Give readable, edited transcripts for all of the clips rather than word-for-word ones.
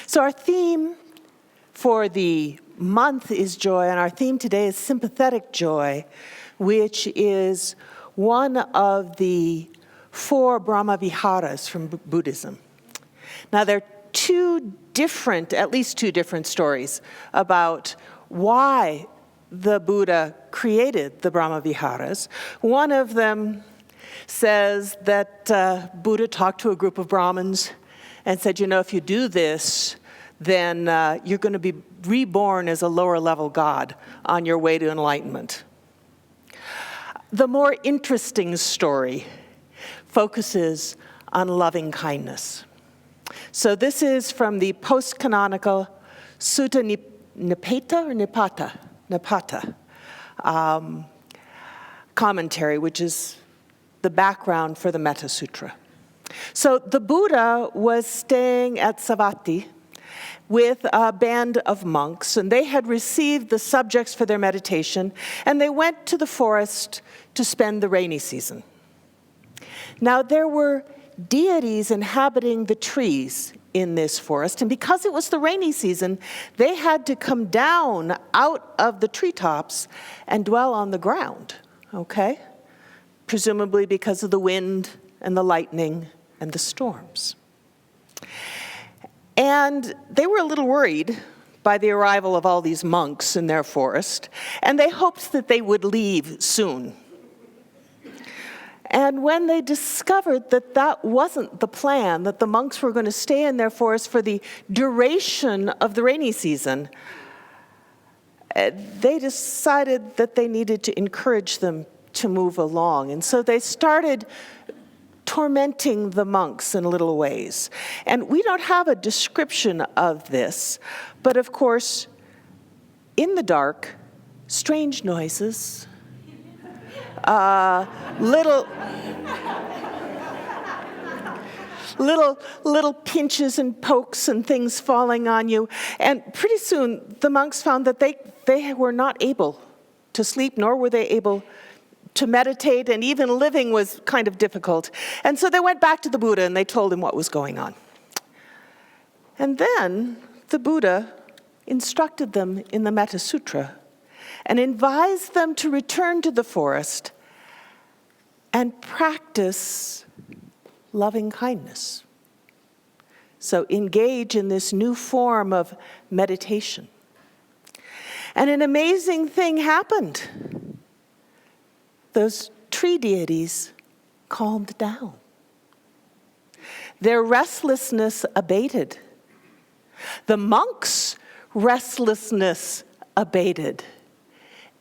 So our theme for the month is joy, and our theme today is sympathetic joy, which is one of the 4 Brahma-viharas from Buddhism. Now, there are at least two different stories about why the Buddha created the Brahma-viharas. One of them says that Buddha talked to a group of Brahmins and said, if you do this, then you're going to be reborn as a lower level God on your way to enlightenment. The more interesting story focuses on loving kindness. So this is from the post-canonical Sutta Nipata commentary, which is the background for the Metta Sutra. So the Buddha was staying at Savatthi with a band of monks, and they had received the subjects for their meditation, and they went to the forest to spend the rainy season. Now, there were deities inhabiting the trees in this forest, and because it was the rainy season, they had to come down out of the treetops and dwell on the ground, okay? Presumably because of the wind and the lightning and the storms. And they were a little worried by the arrival of all these monks in their forest, and they hoped that they would leave soon. And when they discovered that that wasn't the plan, that the monks were going to stay in their forest for the duration of the rainy season, they decided that they needed to encourage them to move along. And so they started tormenting the monks in little ways. And we don't have a description of this, but of course, in the dark, strange noises, little pinches and pokes and things falling on you. And pretty soon, the monks found that they were not able to sleep, nor were they able to meditate, and even living was kind of difficult. And so they went back to the Buddha and they told him what was going on. And then the Buddha instructed them in the Metta Sutra and advised them to return to the forest and practice loving kindness. So engage in this new form of meditation. And an amazing thing happened. Those tree deities calmed down. Their restlessness abated. The monks' restlessness abated.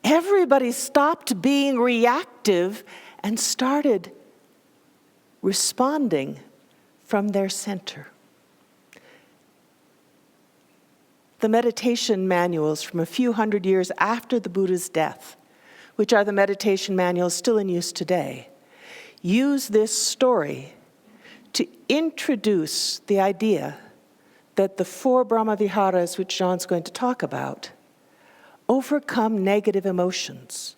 Everybody stopped being reactive and started responding from their center. The meditation manuals from a few hundred years after the Buddha's death, which are the meditation manuals still in use today, use this story to introduce the idea that the 4 Brahma-viharas, which John's going to talk about, overcome negative emotions.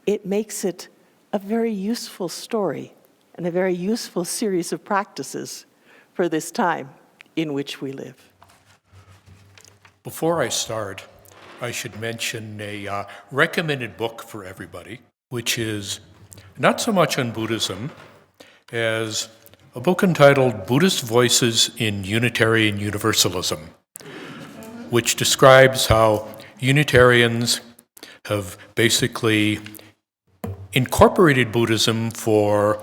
It makes it a very useful story and a very useful series of practices for this time in which we live. Before I start, I should mention a recommended book for everybody, which is not so much on Buddhism as a book entitled Buddhist Voices in Unitarian Universalism, which describes how Unitarians have basically incorporated Buddhism for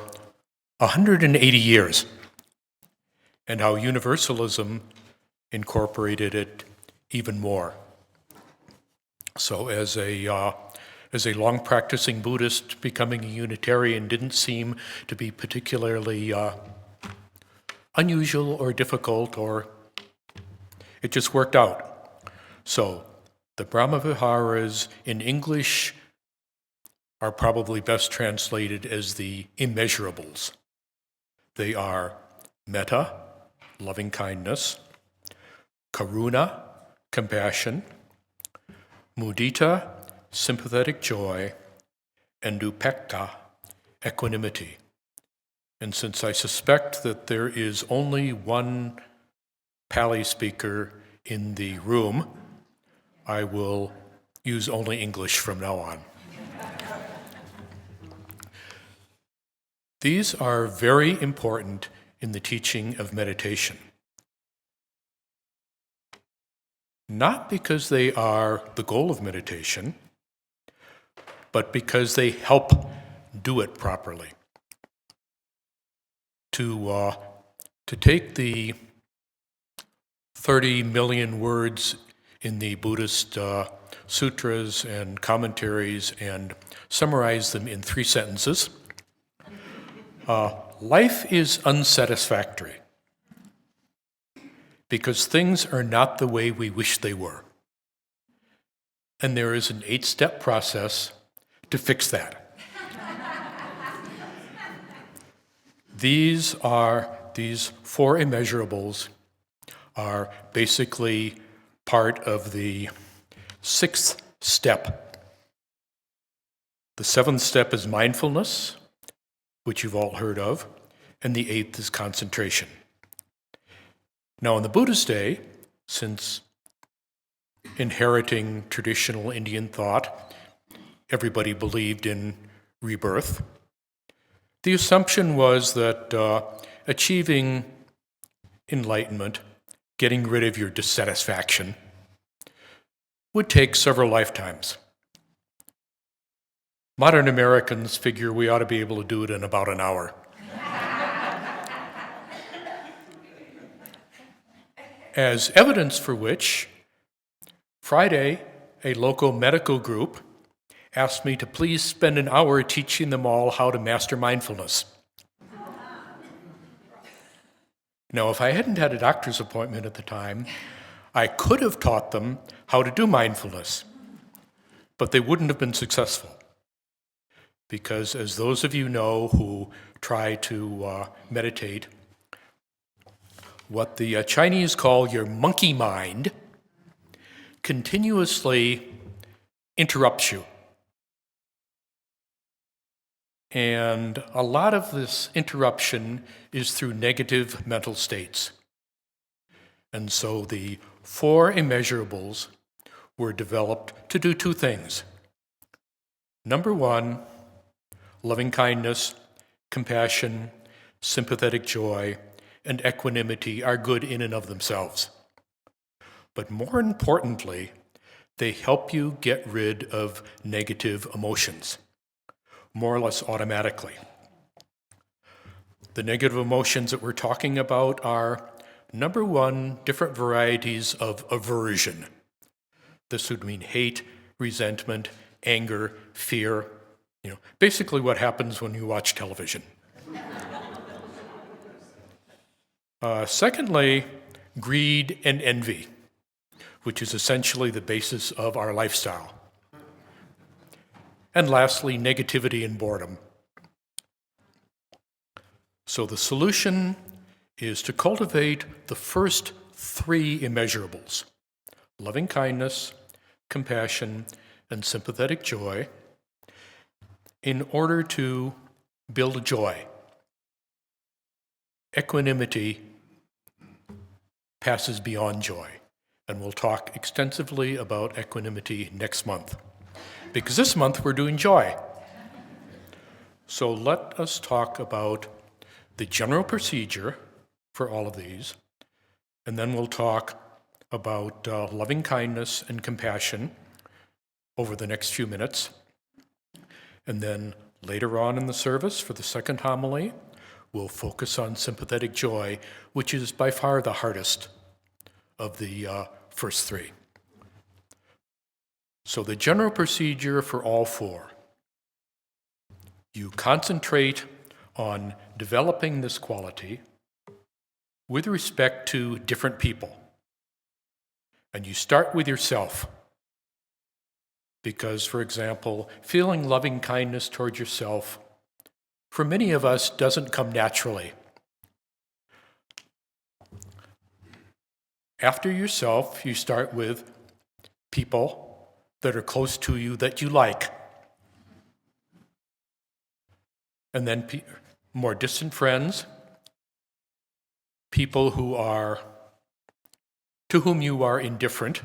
180 years, and how Universalism incorporated it even more. So as a long-practicing Buddhist, becoming a Unitarian didn't seem to be particularly unusual or difficult, or it just worked out. So the Brahma-viharas in English are probably best translated as the immeasurables. They are metta, loving kindness, karuna, compassion, mudita, sympathetic joy, and upekkha, equanimity. And since I suspect that there is only one Pali speaker in the room, I will use only English from now on. These are very important in the teaching of meditation. Not because they are the goal of meditation, but because they help do it properly. To take the 30 million words in the Buddhist sutras and commentaries and summarize them in 3 sentences, life is unsatisfactory because things are not the way we wish they were. And there is an 8-step process to fix that. These 4 immeasurables are basically part of the 6th step. The 7th step is mindfulness, which you've all heard of, and the 8th is concentration. Now, in the Buddhist day, since inheriting traditional Indian thought, everybody believed in rebirth, the assumption was that achieving enlightenment, getting rid of your dissatisfaction, would take several lifetimes. Modern Americans figure we ought to be able to do it in about an hour. As evidence for which, Friday, a local medical group asked me to please spend an hour teaching them all how to master mindfulness. Now, if I hadn't had a doctor's appointment at the time, I could have taught them how to do mindfulness, but they wouldn't have been successful. Because as those of you know who try to meditate, what the Chinese call your monkey mind continuously interrupts you. And a lot of this interruption is through negative mental states. And so the 4 immeasurables were developed to do 2 things. Number 1, loving kindness, compassion, sympathetic joy, and equanimity are good in and of themselves. But more importantly, they help you get rid of negative emotions, more or less automatically. The negative emotions that we're talking about are, number 1, different varieties of aversion. This would mean hate, resentment, anger, fear, basically what happens when you watch television. Secondly, greed and envy, which is essentially the basis of our lifestyle. And lastly, negativity and boredom. So the solution is to cultivate the first 3 immeasurables: loving kindness, compassion, and sympathetic joy, in order to build joy. Equanimity passes beyond joy, and we'll talk extensively about equanimity next month, because this month we're doing joy. So let us talk about the general procedure for all of these, and then we'll talk about loving kindness and compassion over the next few minutes. And then later on in the service, for the second homily, we'll focus on sympathetic joy, which is by far the hardest of the first 3. So the general procedure for all 4. You concentrate on developing this quality with respect to different people. And you start with yourself. Because, for example, feeling loving kindness toward yourself, for many of us, doesn't come naturally. After yourself, you start with people that are close to you that you like. And then more distant friends, people who are to whom you are indifferent,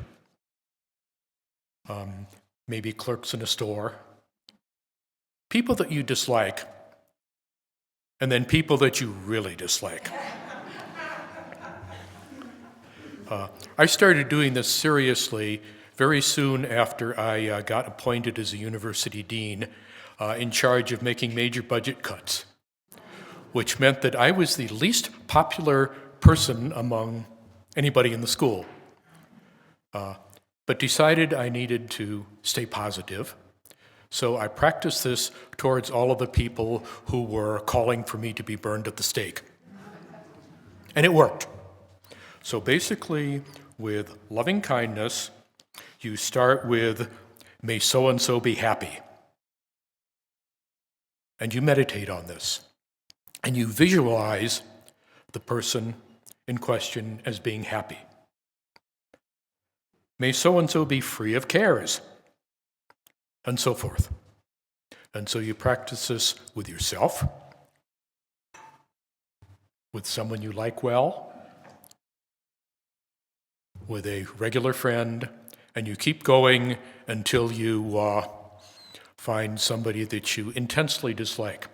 maybe clerks in a store, people that you dislike, and then people that you really dislike. I started doing this seriously very soon after I got appointed as a university dean in charge of making major budget cuts, which meant that I was the least popular person among anybody in the school, but decided I needed to stay positive. So I practiced this towards all of the people who were calling for me to be burned at the stake. And it worked. So basically, with loving kindness, you start with, may so-and-so be happy. And you meditate on this. And you visualize the person in question as being happy. May so-and-so be free of cares, and so forth. And so you practice this with yourself, with someone you like well, with a regular friend, and you keep going until you find somebody that you intensely dislike.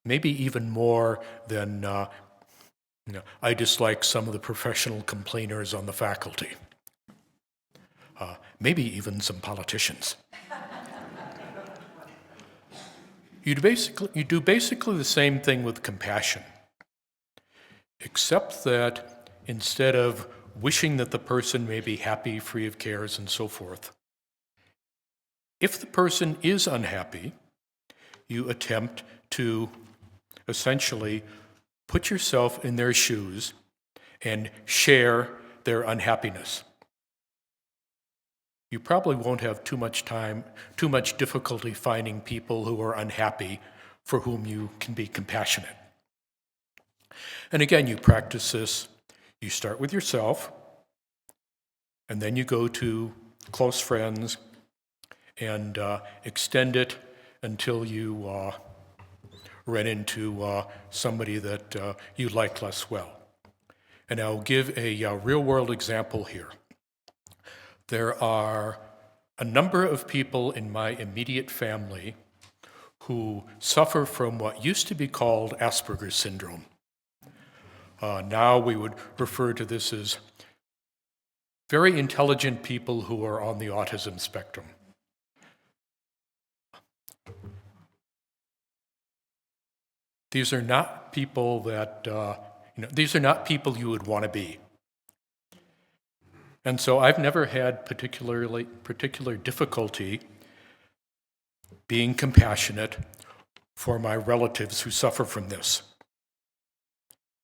Maybe even more than I dislike some of the professional complainers on the faculty. Maybe even some politicians. You do basically the same thing with compassion, except that instead of wishing that the person may be happy, free of cares, and so forth, if the person is unhappy, you attempt to essentially put yourself in their shoes and share their unhappiness. You probably won't have too much difficulty finding people who are unhappy for whom you can be compassionate. And again, you practice this. You start with yourself, and then you go to close friends and extend it until you run into somebody that you like less well. And I'll give a real-world example here. There are a number of people in my immediate family who suffer from what used to be called Asperger's syndrome. Now we would refer to this as very intelligent people who are on the autism spectrum. These are not people that, these are not people you would want to be. And so I've never had particular difficulty being compassionate for my relatives who suffer from this.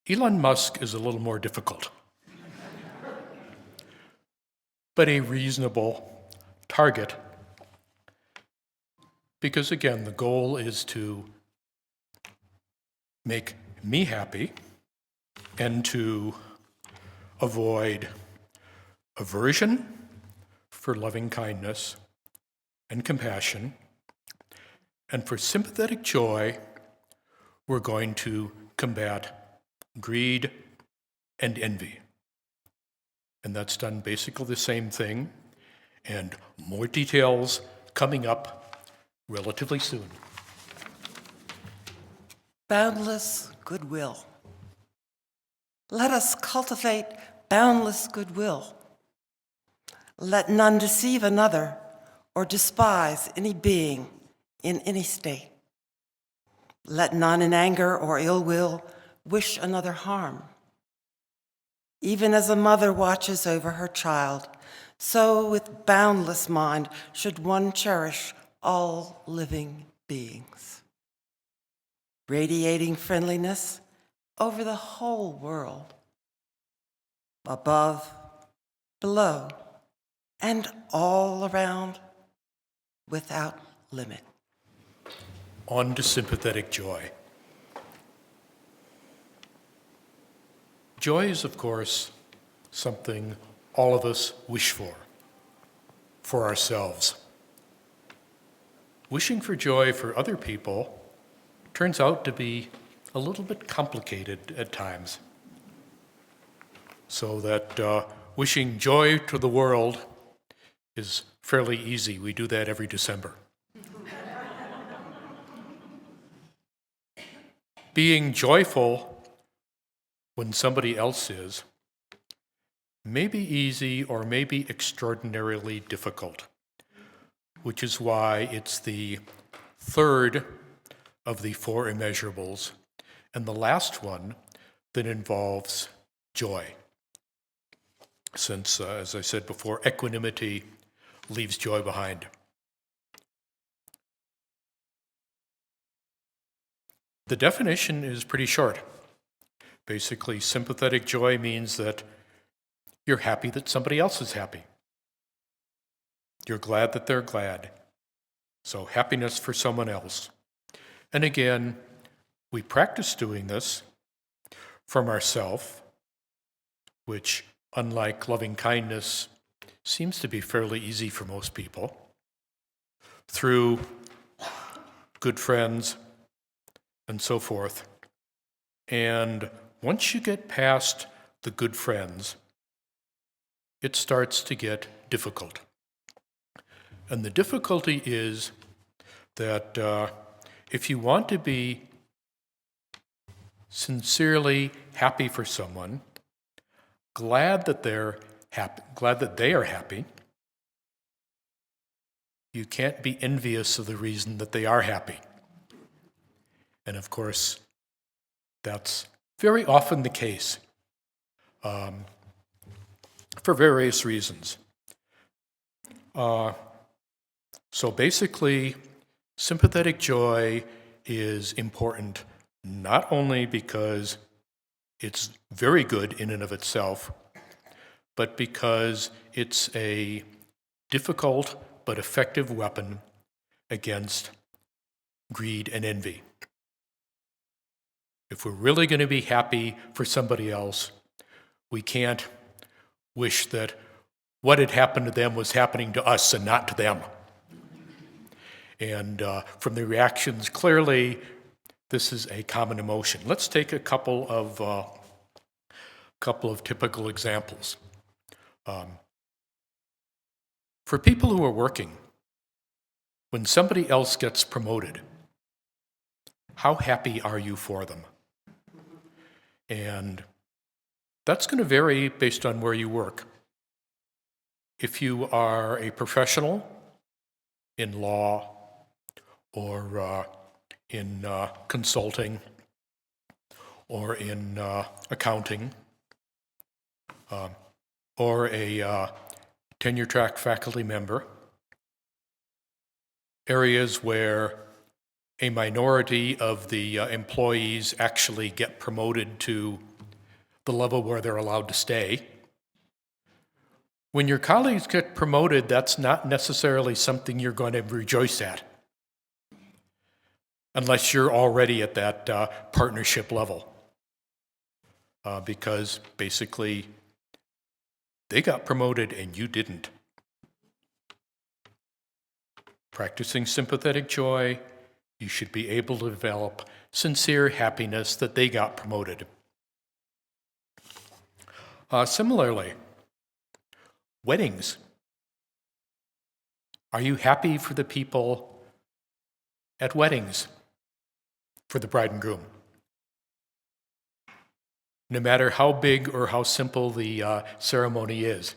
Elon Musk is a little more difficult, but a reasonable target, because again, the goal is to make me happy and to avoid aversion for loving kindness and compassion. And for sympathetic joy, we're going to combat greed and envy. And that's done basically the same thing, and more details coming up relatively soon. Boundless goodwill. Let us cultivate boundless goodwill. Let none deceive another or despise any being in any state. Let none in anger or ill will wish another harm. Even as a mother watches over her child, so with boundless mind should one cherish all living beings. Radiating friendliness over the whole world, above, below, and all around, without limit. On to sympathetic joy. Joy is, of course, something all of us wish for ourselves. Wishing for joy for other people turns out to be a little bit complicated at times, so that wishing joy to the world is fairly easy. We do that every December. Being joyful when somebody else is may be easy or may be extraordinarily difficult, which is why it's the third of the four immeasurables and the last one that involves joy. Since, as I said before, equanimity leaves joy behind. The definition is pretty short. Basically, sympathetic joy means that you're happy that somebody else is happy. You're glad that they're glad. So happiness for someone else. And again, we practice doing this from ourself, which, unlike loving kindness, seems to be fairly easy for most people, through good friends and so forth. And once you get past the good friends, it starts to get difficult. And the difficulty is that if you want to be sincerely happy for someone, glad that they are happy, you can't be envious of the reason that they are happy. And of course, that's very often the case for various reasons. So basically, sympathetic joy is important not only because it's very good in and of itself, but because it's a difficult but effective weapon against greed and envy. If we're really going to be happy for somebody else, we can't wish that what had happened to them was happening to us and not to them. And from the reactions, clearly, this is a common emotion. Let's take a couple of typical examples. For people who are working, when somebody else gets promoted, how happy are you for them? And that's going to vary based on where you work. If you are a professional in law or in consulting or in accounting or a tenure-track faculty member, areas where a minority of the employees actually get promoted to the level where they're allowed to stay. When your colleagues get promoted, that's not necessarily something you're going to rejoice at, unless you're already at that partnership level. Because basically, they got promoted and you didn't. Practicing sympathetic joy, you should be able to develop sincere happiness that they got promoted. Similarly, weddings. Are you happy for the people at weddings, for the bride and groom? No matter how big or how simple the ceremony is.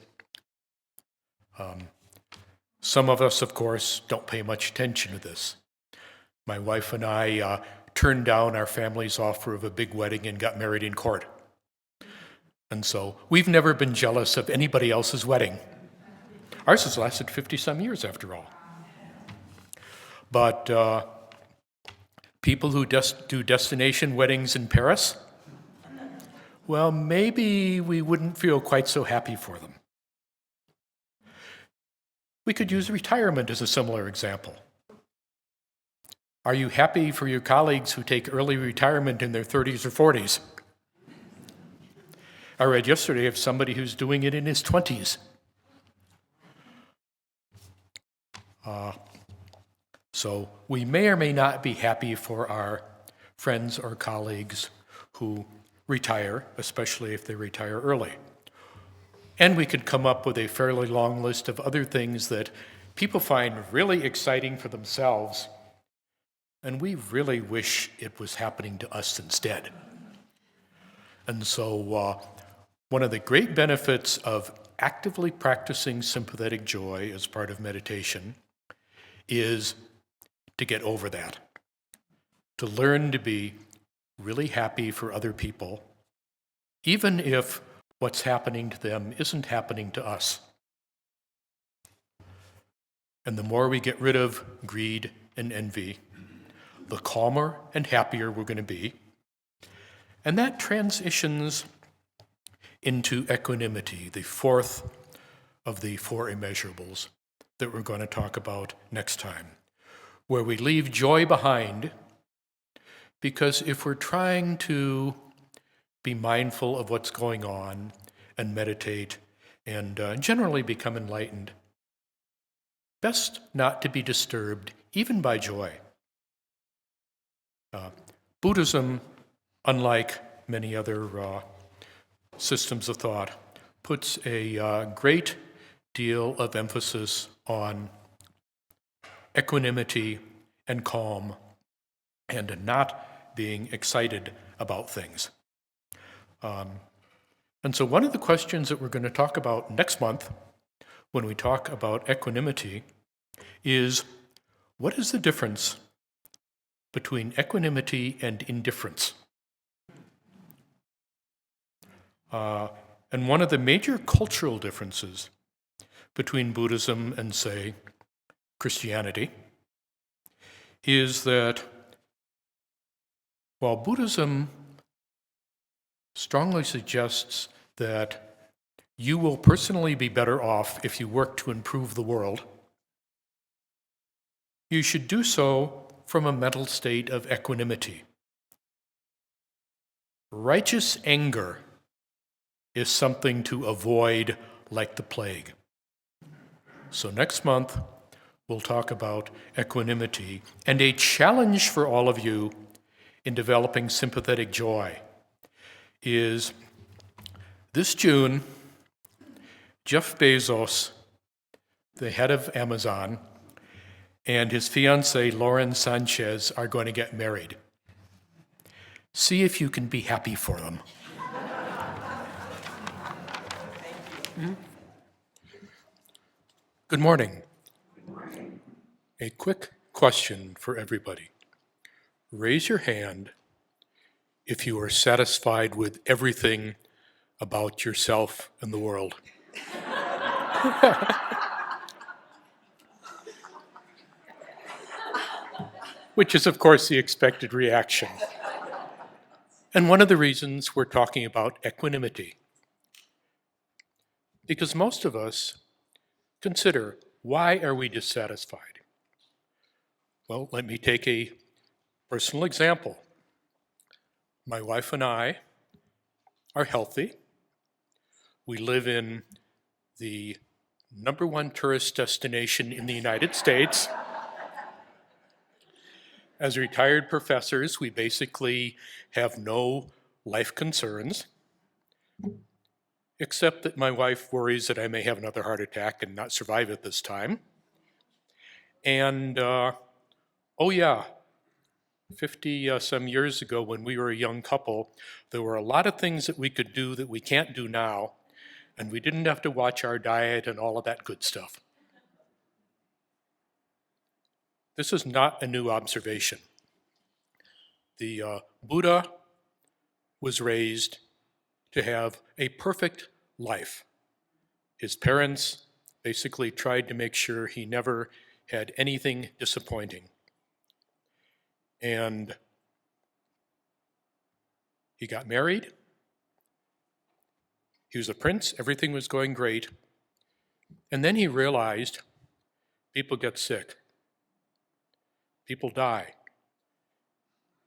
Some of us, of course, don't pay much attention to this. My wife and I turned down our family's offer of a big wedding and got married in court. And so we've never been jealous of anybody else's wedding. Ours has lasted 50-some years, after all. But people who do destination weddings in Paris, well, maybe we wouldn't feel quite so happy for them. We could use retirement as a similar example. Are you happy for your colleagues who take early retirement in their 30s or 40s? I read yesterday of somebody who's doing it in his 20s. So we may or may not be happy for our friends or colleagues who retire, especially if they retire early. And we could come up with a fairly long list of other things that people find really exciting for themselves, and we really wish it was happening to us instead. And so one of the great benefits of actively practicing sympathetic joy as part of meditation is to get over that, to learn to be really happy for other people, even if what's happening to them isn't happening to us. And the more we get rid of greed and envy, the calmer and happier we're going to be. And that transitions into equanimity, the fourth of the four immeasurables that we're going to talk about next time, where we leave joy behind, because if we're trying to be mindful of what's going on and meditate and generally become enlightened, best not to be disturbed even by joy. Buddhism, unlike many other systems of thought, puts a great deal of emphasis on equanimity and calm and not being excited about things. And so one of the questions that we're going to talk about next month when we talk about equanimity is, what is the difference between equanimity and indifference? And one of the major cultural differences between Buddhism and, say, Christianity is that while Buddhism strongly suggests that you will personally be better off if you work to improve the world, you should do so from a mental state of equanimity. Righteous anger is something to avoid like the plague. So next month, we'll talk about equanimity, and a challenge for all of you in developing sympathetic joy is this June, Jeff Bezos, the head of Amazon, and his fiancée, Lauren Sanchez, are going to get married. See if you can be happy for them. Good morning. A quick question for everybody. Raise your hand if you are satisfied with everything about yourself and the world. Which is, of course, the expected reaction. And one of the reasons we're talking about equanimity. Because most of us consider, why are we dissatisfied? Well, let me take a personal example. My wife and I are healthy. We live in the #1 tourist destination in the United States. As retired professors, we basically have no life concerns, except that my wife worries that I may have another heart attack and not survive it this time. And, 50 some years ago when we were a young couple, there were a lot of things that we could do that we can't do now, and we didn't have to watch our diet and all of that good stuff. This is not a new observation. The Buddha was raised to have a perfect life. His parents basically tried to make sure he never had anything disappointing. And he got married. He was a prince, everything was going great. And then he realized people get sick. People die.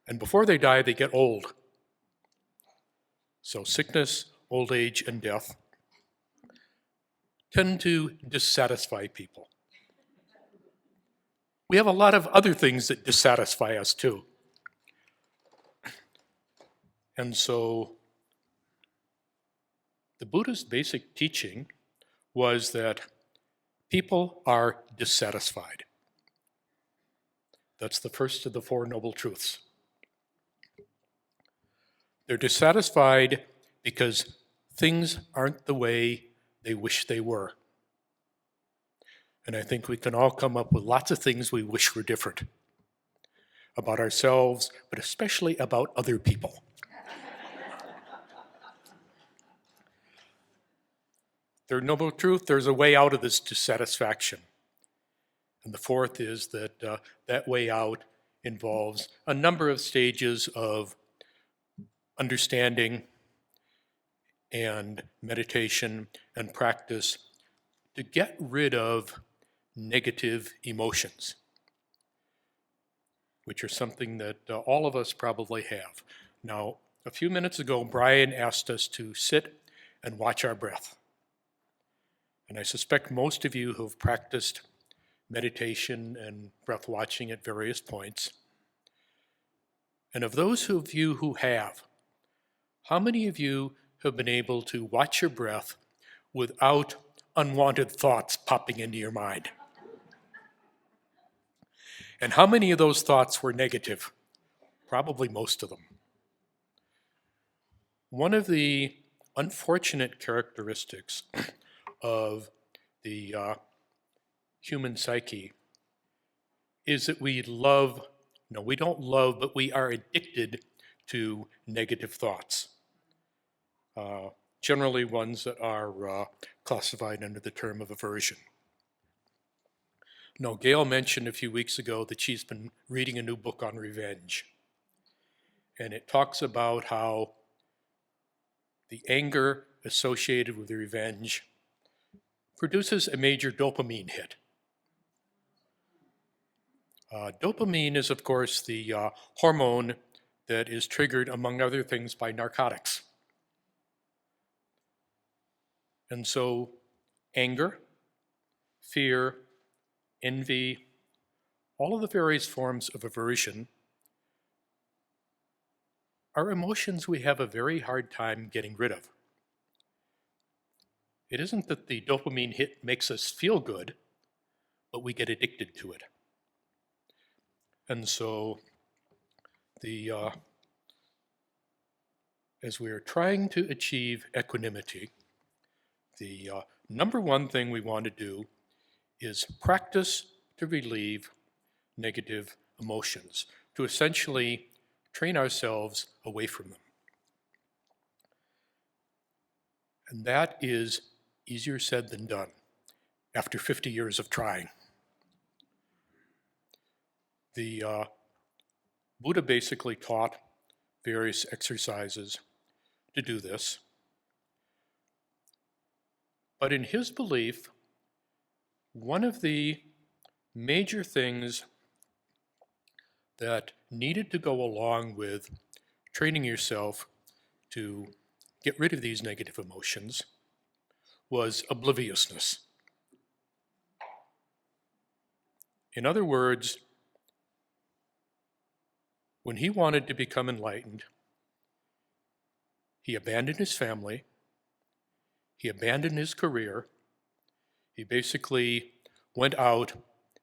And before they die, they get old. So sickness, old age, and death tend to dissatisfy people. We have a lot of other things that dissatisfy us too. And so The Buddha's basic teaching was that people are dissatisfied. That's the first of the Four Noble Truths. They're dissatisfied because things aren't the way they wish they were. And I think we can all come up with lots of things we wish were different about ourselves, but especially about other people. Third Noble Truth, there's a way out of this dissatisfaction. And the fourth is that that way out involves a number of stages of understanding and meditation and practice to get rid of negative emotions, which are something that all of us probably have. Now, a few minutes ago, Brian asked us to sit and watch our breath. And I suspect most of you who have practiced meditation and breath watching at various points, and of those of you who have, how many of you have been able to watch your breath without unwanted thoughts popping into your mind? And how many of those thoughts were negative? Probably most of them. One of the unfortunate characteristics of the human psyche is that we don't love, but we are addicted to negative thoughts. Generally ones that are classified under the term of aversion. Now, Gail mentioned a few weeks ago that she's been reading a new book on revenge. And it talks about how the anger associated with revenge produces a major dopamine hit. Dopamine is, of course, the hormone that is triggered, among other things, by narcotics. And so anger, fear, envy, all of the various forms of aversion are emotions we have a very hard time getting rid of. It isn't that the dopamine hit makes us feel good, but we get addicted to it. And so as we are trying to achieve equanimity, the number one thing we want to do is practice to relieve negative emotions, to essentially train ourselves away from them. And that is easier said than done after 50 years of trying. The Buddha basically taught various exercises to do this. But in his belief, one of the major things that needed to go along with training yourself to get rid of these negative emotions was obliviousness. In other words, when he wanted to become enlightened, he abandoned his family, he abandoned his career, he basically went out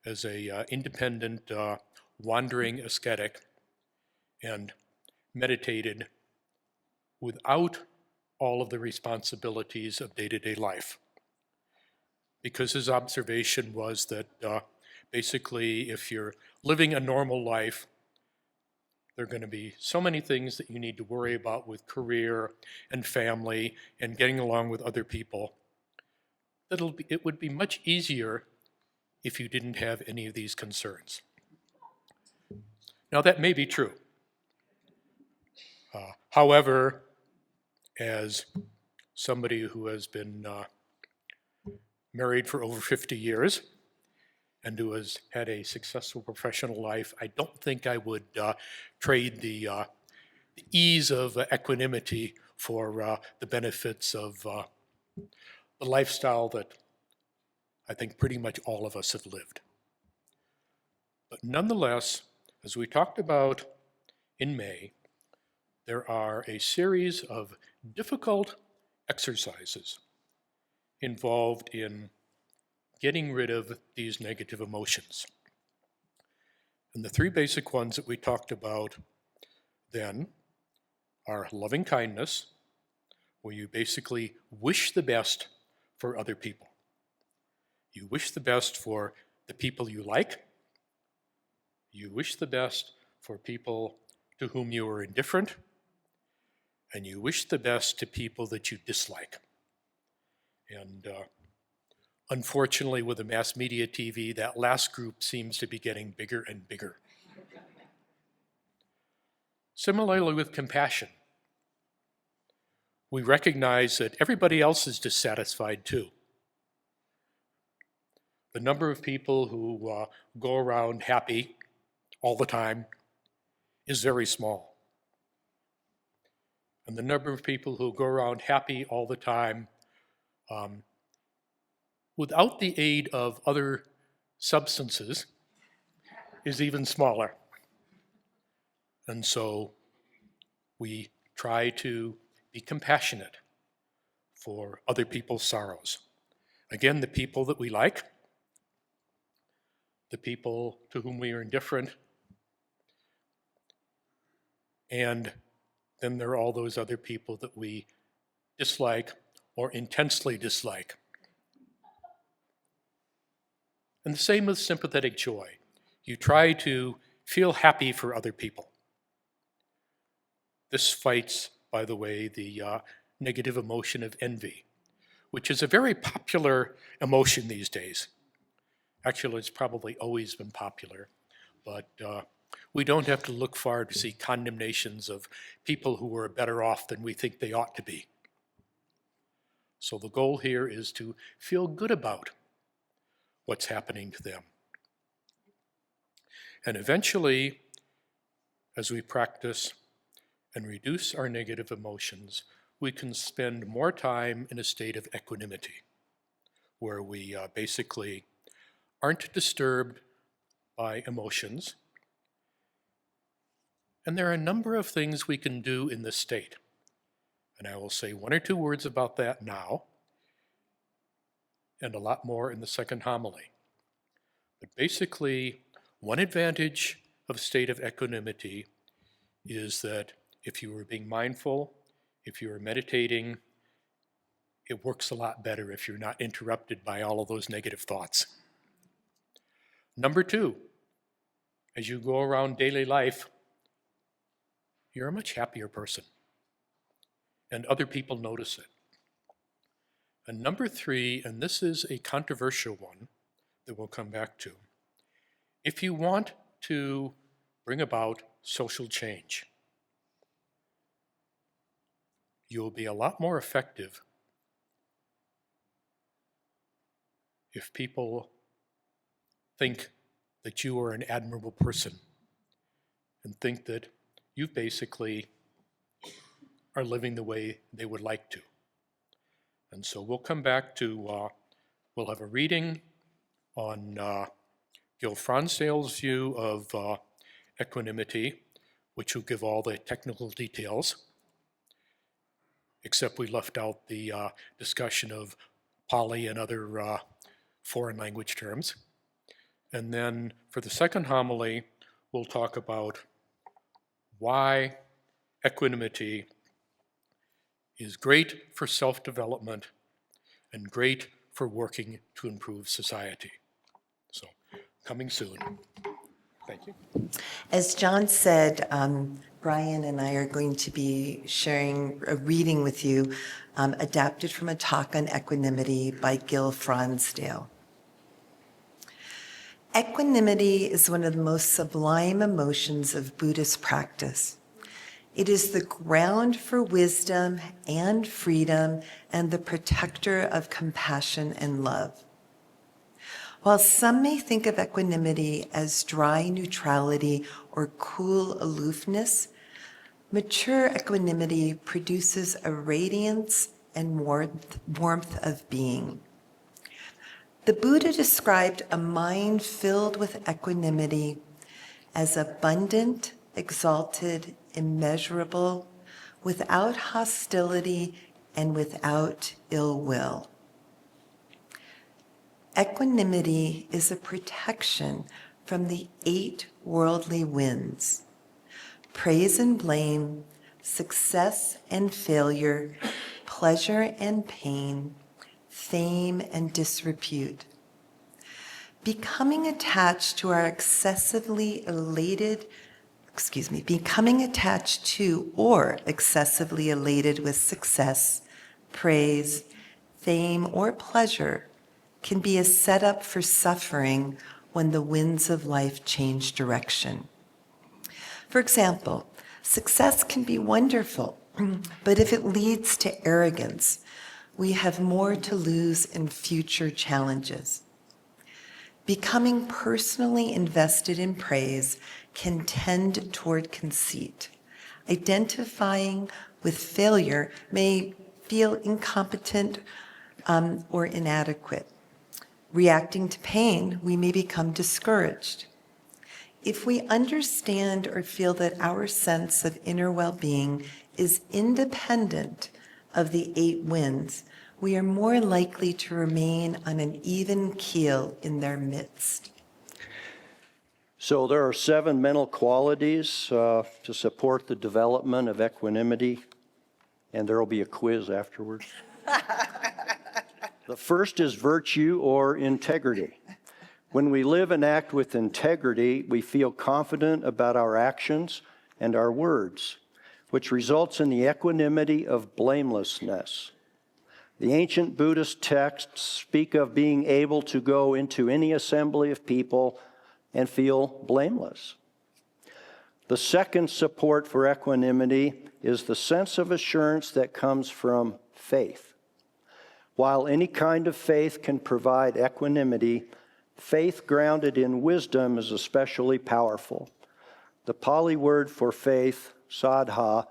as an independent, wandering ascetic and meditated without all of the responsibilities of day-to-day life. Because his observation was that basically if you're living a normal life, there are going to be so many things that you need to worry about with career and family and getting along with other people, that it would be much easier if you didn't have any of these concerns. Now, that may be true. However, as somebody who has been married for over 50 years and who has had a successful professional life, I don't think I would trade the ease of equanimity for the benefits of the lifestyle that I think pretty much all of us have lived. But nonetheless, as we talked about in May, there are a series of difficult exercises involved in getting rid of these negative emotions. And the three basic ones that we talked about then are loving kindness, where you basically wish the best for other people. You wish the best for the people you like. You wish the best for people to whom you are indifferent. And you wish the best to people that you dislike. And unfortunately, with the mass media TV, that last group seems to be getting bigger and bigger. Similarly with compassion, we recognize that everybody else is dissatisfied too. The number of people who go around happy all the time is very small. And the number of people who go around happy all the time without the aid of other substances is even smaller. And so we try to be compassionate for other people's sorrows. Again, the people that we like, the people to whom we are indifferent, and then there are all those other people that we dislike or intensely dislike. And the same with sympathetic joy. You try to feel happy for other people. This fights, by the way, the negative emotion of envy, which is a very popular emotion these days. Actually, it's probably always been popular, but we don't have to look far to see condemnations of people who are better off than we think they ought to be. So the goal here is to feel good about what's happening to them. And eventually, as we practice and reduce our negative emotions, we can spend more time in a state of equanimity, where we basically aren't disturbed by emotions. And there are a number of things we can do in this state. And I will say one or two words about that now, and a lot more in the second homily. But basically, one advantage of a state of equanimity is that if you are being mindful, if you are meditating, it works a lot better if you're not interrupted by all of those negative thoughts. Number two, as you go around daily life, you're a much happier person, and other people notice it. And number three, and this is a controversial one that we'll come back to, if you want to bring about social change, you'll be a lot more effective if people think that you are an admirable person and think that you basically are living the way they would like to. And so we'll come back to, we'll have a reading on Gil Fronsdale's view of equanimity, which will give all the technical details, except we left out the discussion of Pali and other foreign language terms. And then for the second homily, we'll talk about why equanimity is great for self-development and great for working to improve society. So, coming soon. Thank you. As John said, Brian and I are going to be sharing a reading with you adapted from a talk on equanimity by Gil Fronsdale. Equanimity is one of the most sublime emotions of Buddhist practice. It is the ground for wisdom and freedom and the protector of compassion and love. While some may think of equanimity as dry neutrality or cool aloofness, mature equanimity produces a radiance and warmth of being. The Buddha described a mind filled with equanimity as abundant, exalted, immeasurable, without hostility, and without ill will. Equanimity is a protection from the 8 worldly winds: praise and blame, success and failure, pleasure and pain, fame and disrepute. Becoming attached to or excessively elated with success, praise, fame, or pleasure can be a setup for suffering when the winds of life change direction. For example, success can be wonderful, but if it leads to arrogance, we have more to lose in future challenges. Becoming personally invested in praise can tend toward conceit. Identifying with failure may feel incompetent or inadequate. Reacting to pain, we may become discouraged. If we understand or feel that our sense of inner well-being is independent of the 8 winds, we are more likely to remain on an even keel in their midst. So there are 7 mental qualities to support the development of equanimity, and there will be a quiz afterwards. The first is virtue or integrity. When we live and act with integrity, we feel confident about our actions and our words, which results in the equanimity of blamelessness. The ancient Buddhist texts speak of being able to go into any assembly of people and feel blameless. The second support for equanimity is the sense of assurance that comes from faith. While any kind of faith can provide equanimity, faith grounded in wisdom is especially powerful. The Pali word for faith, saddha,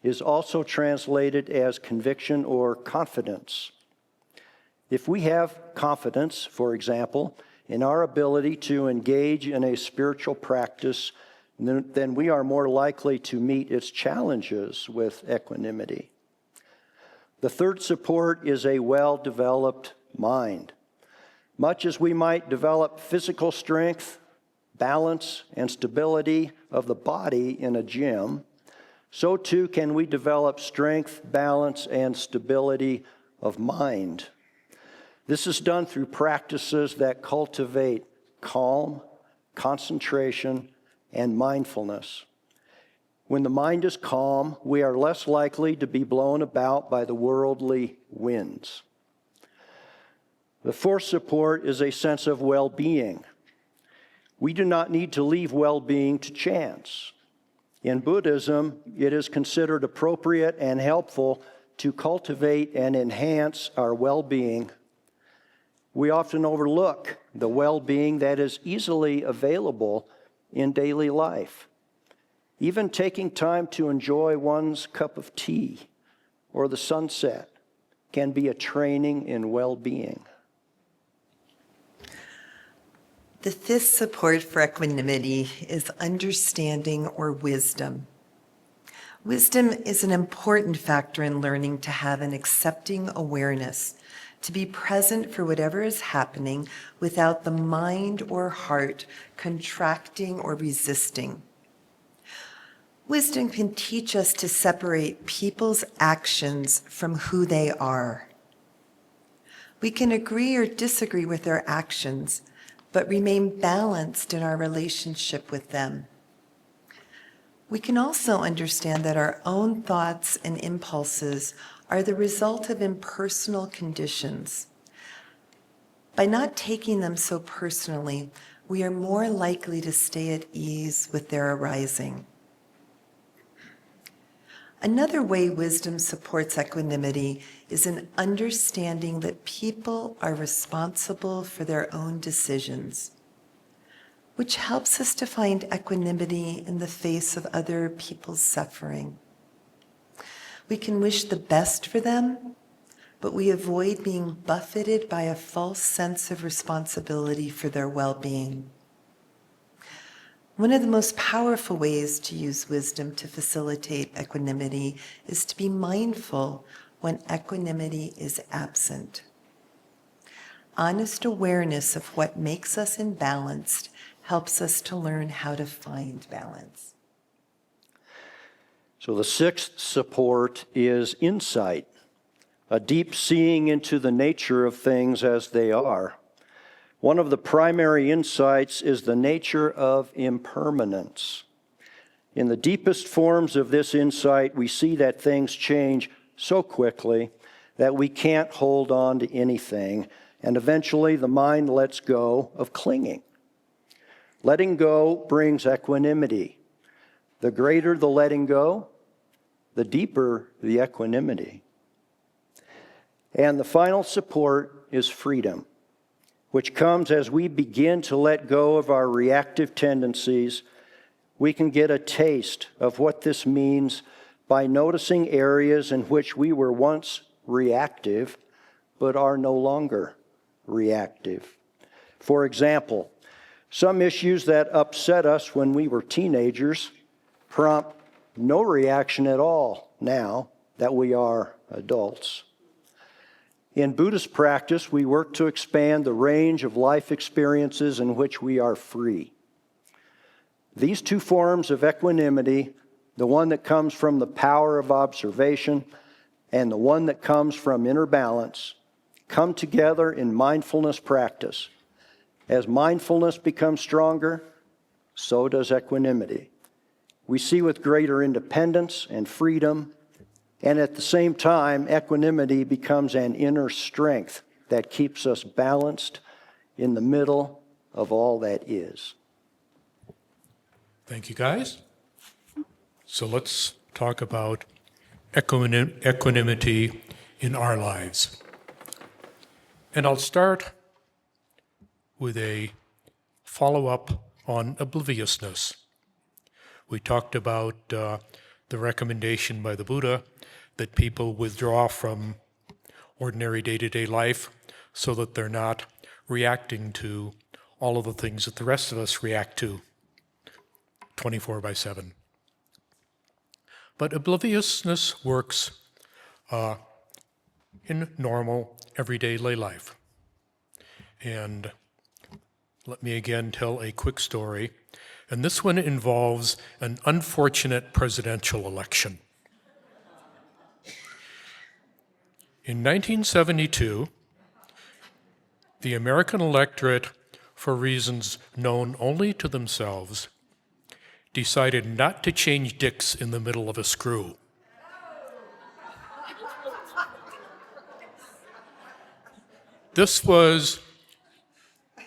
is also translated as conviction or confidence. If we have confidence, for example, in our ability to engage in a spiritual practice, then we are more likely to meet its challenges with equanimity. The third support is a well-developed mind. Much as we might develop physical strength, balance, and stability of the body in a gym, so too can we develop strength, balance, and stability of mind. This is done through practices that cultivate calm, concentration, and mindfulness. When the mind is calm, we are less likely to be blown about by the worldly winds. The fourth support is a sense of well-being. We do not need to leave well-being to chance. In Buddhism, it is considered appropriate and helpful to cultivate and enhance our well-being. We often overlook the well-being that is easily available in daily life. Even taking time to enjoy one's cup of tea or the sunset can be a training in well-being. The fifth support for equanimity is understanding or wisdom. Wisdom is an important factor in learning to have an accepting awareness, to be present for whatever is happening without the mind or heart contracting or resisting. Wisdom can teach us to separate people's actions from who they are. We can agree or disagree with their actions, but remain balanced in our relationship with them. We can also understand that our own thoughts and impulses are the result of impersonal conditions. By not taking them so personally, we are more likely to stay at ease with their arising. Another way wisdom supports equanimity is an understanding that people are responsible for their own decisions, which helps us to find equanimity in the face of other people's suffering. We can wish the best for them, but we avoid being buffeted by a false sense of responsibility for their well-being. One of the most powerful ways to use wisdom to facilitate equanimity is to be mindful when equanimity is absent. Honest awareness of what makes us imbalanced helps us to learn how to find balance. So the sixth support is insight, a deep seeing into the nature of things as they are. One of the primary insights is the nature of impermanence. In the deepest forms of this insight, we see that things change so quickly that we can't hold on to anything, and eventually the mind lets go of clinging. Letting go brings equanimity. The greater the letting go, the deeper the equanimity. And the final support is freedom, which comes as we begin to let go of our reactive tendencies. We can get a taste of what this means by noticing areas in which we were once reactive, but are no longer reactive. For example, some issues that upset us when we were teenagers prompt no reaction at all now that we are adults. In Buddhist practice, we work to expand the range of life experiences in which we are free. These two forms of equanimity, the one that comes from the power of observation and the one that comes from inner balance, come together in mindfulness practice. As mindfulness becomes stronger, so does equanimity. We see with greater independence and freedom, and at the same time, equanimity becomes an inner strength that keeps us balanced in the middle of all that is. Thank you, guys. So let's talk about equanimity in our lives. And I'll start with a follow-up on obliviousness. We talked about the recommendation by the Buddha that people withdraw from ordinary day-to-day life so that they're not reacting to all of the things that the rest of us react to 24/7. But obliviousness works in normal, everyday lay life. And let me again tell a quick story. And this one involves an unfortunate presidential election. In 1972, the American electorate, for reasons known only to themselves, decided not to change dicks in the middle of a screw. This was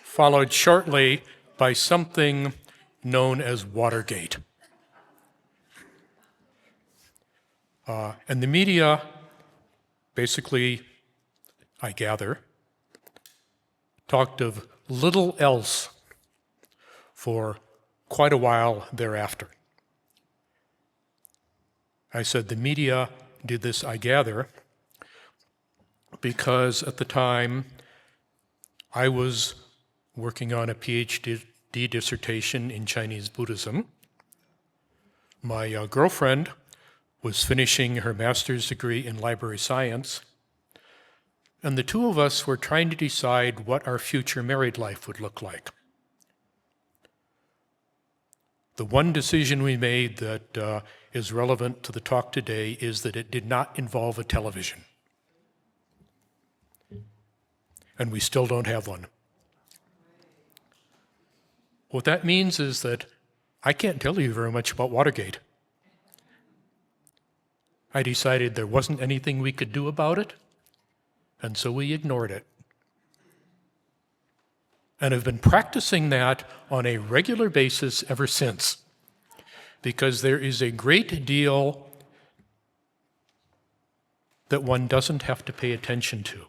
followed shortly by something known as Watergate. And the media basically, I gather, talked of little else for quite a while thereafter. I said the media did this, I gather, because at the time I was working on a PhD dissertation in Chinese Buddhism. My girlfriend was finishing her master's degree in library science, and the two of us were trying to decide what our future married life would look like. The one decision we made that is relevant to the talk today is that it did not involve a television. And we still don't have one. What that means is that I can't tell you very much about Watergate. I decided there wasn't anything we could do about it, and so we ignored it. And have been practicing that on a regular basis ever since, because there is a great deal that one doesn't have to pay attention to.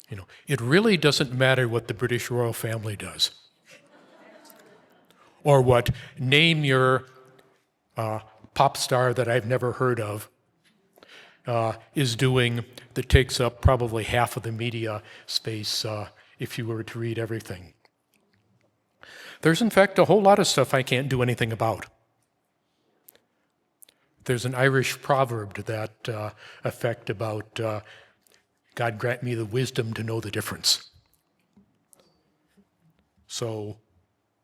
You know, it really doesn't matter what the British royal family does, or what name your pop star that I've never heard of is doing that takes up probably half of the media space if you were to read everything. There's in fact a whole lot of stuff I can't do anything about. There's an Irish proverb to that effect about God grant me the wisdom to know the difference. So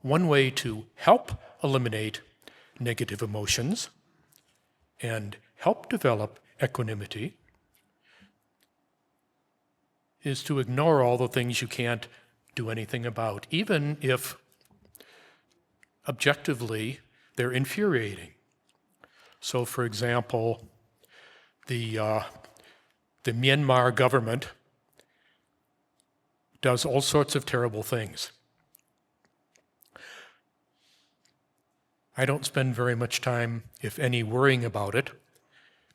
one way to help eliminate negative emotions and help develop equanimity is to ignore all the things you can't do anything about, even if objectively they're infuriating. So, for example, the Myanmar government does all sorts of terrible things. I don't spend very much time, if any, worrying about it,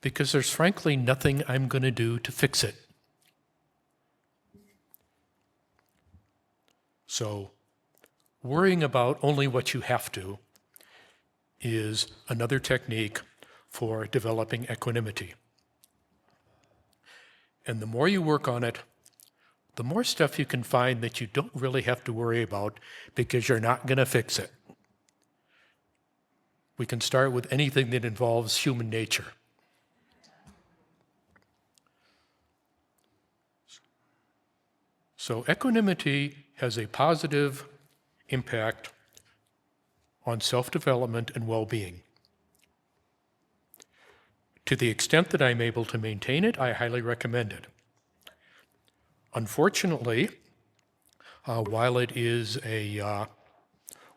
because there's frankly nothing I'm going to do to fix it. So, worrying about only what you have to is another technique for developing equanimity. And the more you work on it, the more stuff you can find that you don't really have to worry about because you're not going to fix it. We can start with anything that involves human nature. So equanimity has a positive impact on self-development and well-being. To the extent that I'm able to maintain it, I highly recommend it. Unfortunately, while it is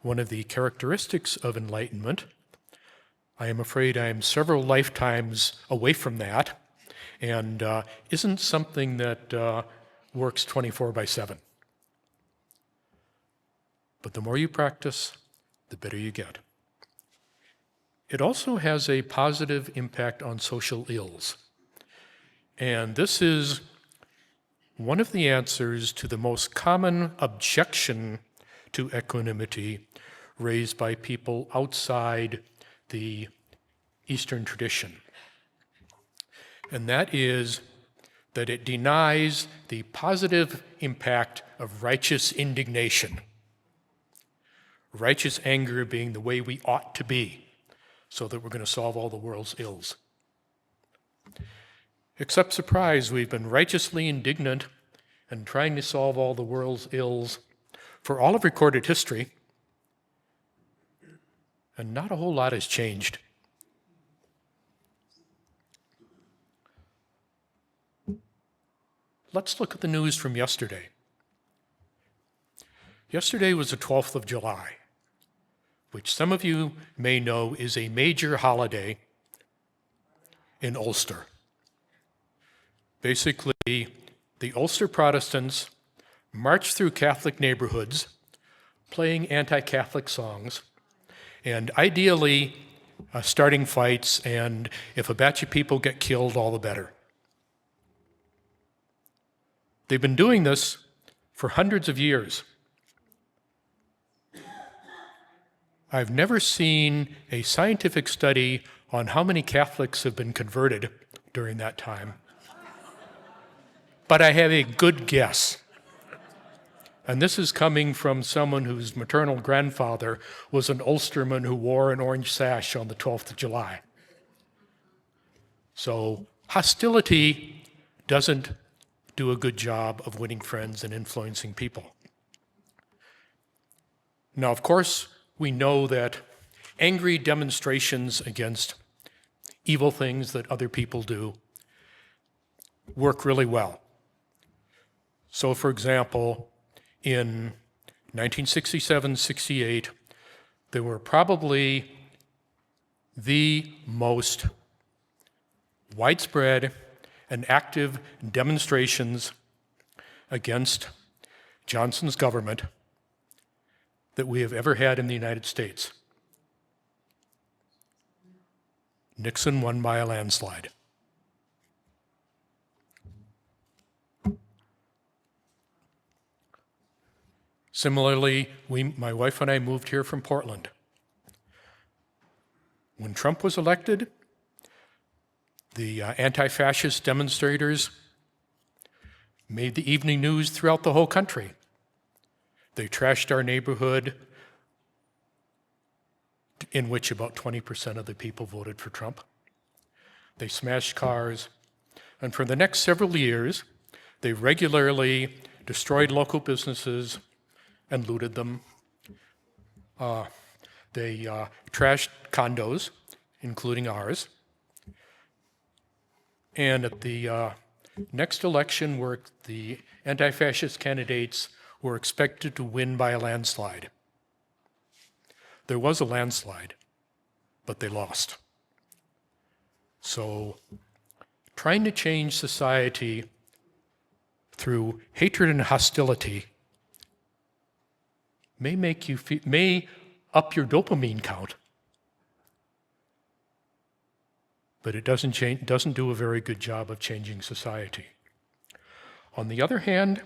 one of the characteristics of enlightenment, I am afraid I am several lifetimes away from that and isn't something that works 24/7. But the more you practice, the better you get. It also has a positive impact on social ills. And this is one of the answers to the most common objection to equanimity raised by people outside the Eastern tradition. And that is that it denies the positive impact of righteous indignation. Righteous anger being the way we ought to be, so that we're going to solve all the world's ills. Except surprise, we've been righteously indignant and trying to solve all the world's ills for all of recorded history, and not a whole lot has changed. Let's look at the news from yesterday. Yesterday was the 12th of July, which some of you may know is a major holiday in Ulster. Basically, the Ulster Protestants marched through Catholic neighborhoods playing anti-Catholic songs and ideally starting fights, and if a batch of people get killed, all the better. They've been doing this for hundreds of years. I've never seen a scientific study on how many Catholics have been converted during that time, but I have a good guess. And this is coming from someone whose maternal grandfather was an Ulsterman who wore an orange sash on the 12th of July. So hostility doesn't do a good job of winning friends and influencing people. Now, of course, we know that angry demonstrations against evil things that other people do work really well. So, for example, in 1967-68, there were probably the most widespread and active demonstrations against Johnson's government that we have ever had in the United States. Nixon won by a landslide. Similarly, my wife and I moved here from Portland. When Trump was elected, the anti-fascist demonstrators made the evening news throughout the whole country. They trashed our neighborhood, in which about 20% of the people voted for Trump. they smashed cars, and for the next several years, they regularly destroyed local businesses and looted them. They trashed condos, including ours. And at the next election, where the anti-fascist candidates were expected to win by a landslide. There was a landslide, but they lost. So trying to change society through hatred and hostility may up your dopamine count, but it doesn't do a very good job of changing society. On the other hand,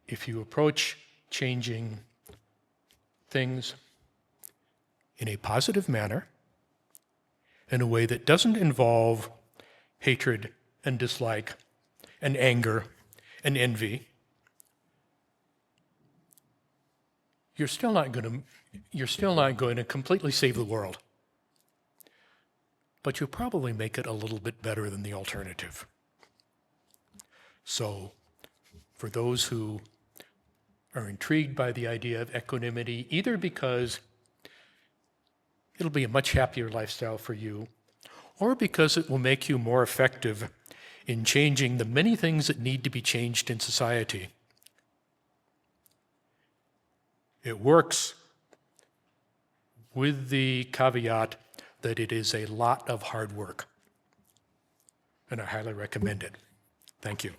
if you approach changing things in a positive manner, in a way that doesn't involve hatred and dislike and anger and envy, you're still not going to completely save the world. But you'll probably make it a little bit better than the alternative. So, for those who are intrigued by the idea of equanimity, either because it'll be a much happier lifestyle for you, or because it will make you more effective in changing the many things that need to be changed in society, it works with the caveat that it is a lot of hard work. And I highly recommend it. Thank you.